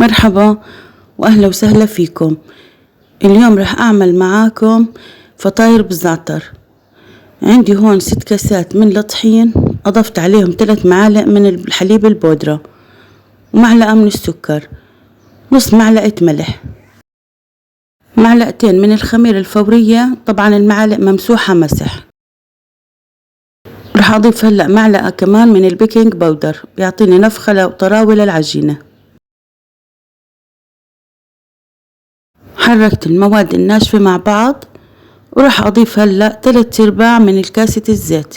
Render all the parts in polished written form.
مرحبا وأهلا وسهلا فيكم. اليوم رح أعمل معاكم فطاير بالزعتر. عندي هون 6 كاسات من الطحين، أضفت عليهم 3 معالق من الحليب البودرة ومعلقة من السكر، نص معلقة ملح، معلقتين من الخميرة الفورية، طبعا المعالق ممسوحة مسح. رح أضيف هلأ معلقة كمان من البيكنج باودر بيعطيني نفخة وطراوة للعجينة. حركت المواد الناشفة مع بعض وراح أضيف هلأ 3/4 من الكاسة الزيت.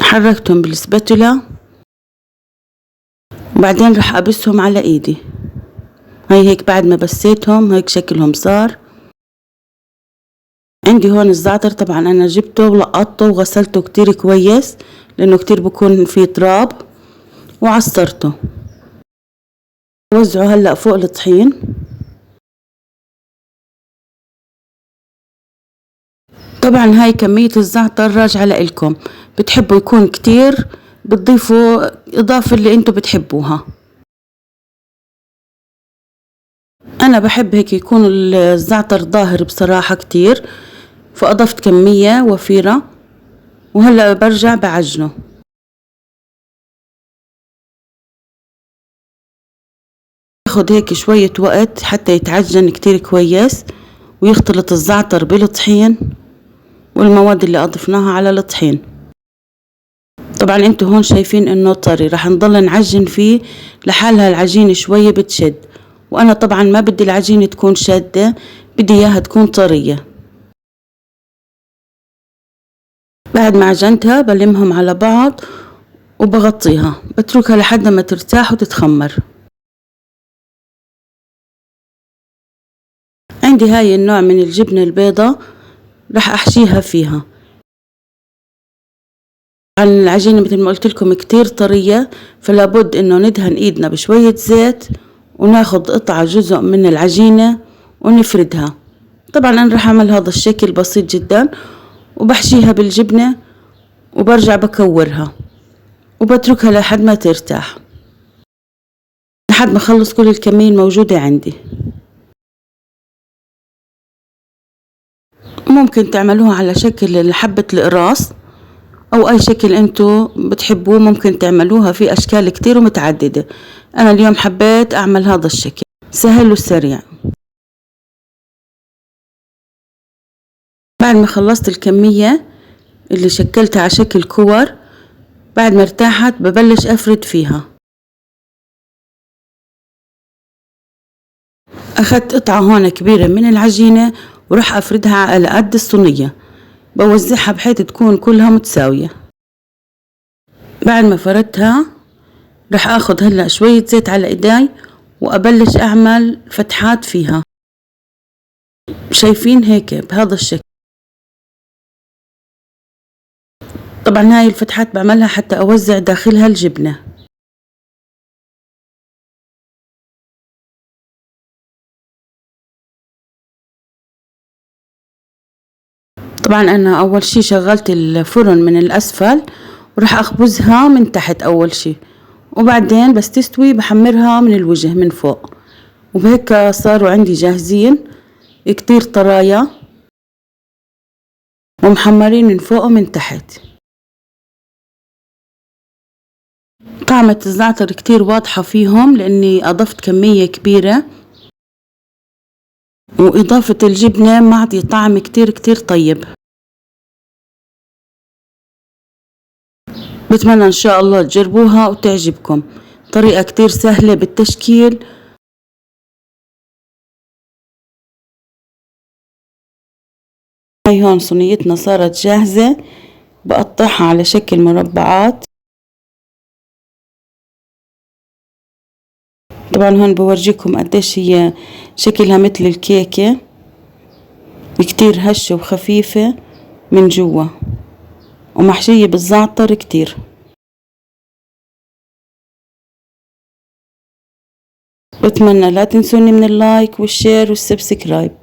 حركتهم بالسباتولا وبعدين راح أبسهم على إيدي. هاي هيك بعد ما بسيتهم هيك شكلهم صار. عندي هون الزعتر، طبعا أنا جبته ولقطته وغسلته كتير كويس لأنه كتير بكون فيه تراب، وعصرته. وزعه هلأ فوق الطحين. طبعا هاي كمية الزعتر راجعة لإلكم، بتحبوا يكون كتير بتضيفوا إضافة اللي انتو بتحبوها. أنا بحب هيك يكون الزعتر ظاهر بصراحة كتير، فأضفت كمية وفيرة وهلأ برجع بعجنه. باخد هيك شوية وقت حتى يتعجن كتير كويس ويختلط الزعتر بالطحين والمواد اللي أضفناها على الطحين. طبعا انتوا هون شايفين انه طري، راح نضل نعجن فيه لحالها العجينة شوية بتشد، وانا طبعا ما بدي العجينة تكون شادة، بدي اياها تكون طرية. بعد ما عجنتها بلمهم على بعض وبغطيها، بتركها لحد ما ترتاح وتتخمر. عندي هاي النوع من الجبنة البيضة راح احشيها فيها. العجينة مثل ما قلت لكم كتير طرية، فلا بد انه ندهن ايدنا بشوية زيت وناخد قطعة جزء من العجينة ونفردها. طبعا انا راح اعمل هذا الشكل بسيط جدا، وبحشيها بالجبنة وبرجع بكورها وبتركها لحد ما ترتاح، لحد ما اخلص كل الكمية الموجودة عندي. ممكن تعملوها على شكل حبة القراص او اي شكل انتو بتحبوه، ممكن تعملوها في اشكال كتير ومتعددة. انا اليوم حبيت اعمل هذا الشكل سهل وسريع. بعد ما خلصت الكمية اللي شكلتها على شكل كور، بعد ما ارتاحت ببلش افرد فيها. اخذت قطعة هون كبيرة من العجينة وراح افردها على قد الصينية، بوزعها بحيث تكون كلها متساوية. بعد ما فردتها راح اخذ هلا شوية زيت على ايدي وابلش اعمل فتحات فيها. شايفين هيك بهذا الشكل. طبعا هاي الفتحات بعملها حتى اوزع داخلها الجبنة. طبعا انا اول شي شغلت الفرن من الاسفل وراح اخبزها من تحت اول شي، وبعدين بس تستوي بحمرها من الوجه من فوق، وبهيك صاروا عندي جاهزين كتير طرايا ومحمرين من فوق ومن تحت. طعمة الزعتر كتير واضحة فيهم لاني اضفت كمية كبيرة، واضافة الجبنة معطي طعم كتير كتير طيب. بتمنى ان شاء الله تجربوها وتعجبكم. طريقة كتير سهلة بالتشكيل. هاي هون صينيتنا صارت جاهزة، بقطعها على شكل مربعات. طبعا هون بورجيكم قديش هي شكلها مثل الكيكة، كتير هشة وخفيفة من جوا ومحشية بالزعتر كتير. بتمنى لا تنسوني من اللايك والشير والسبسكرايب.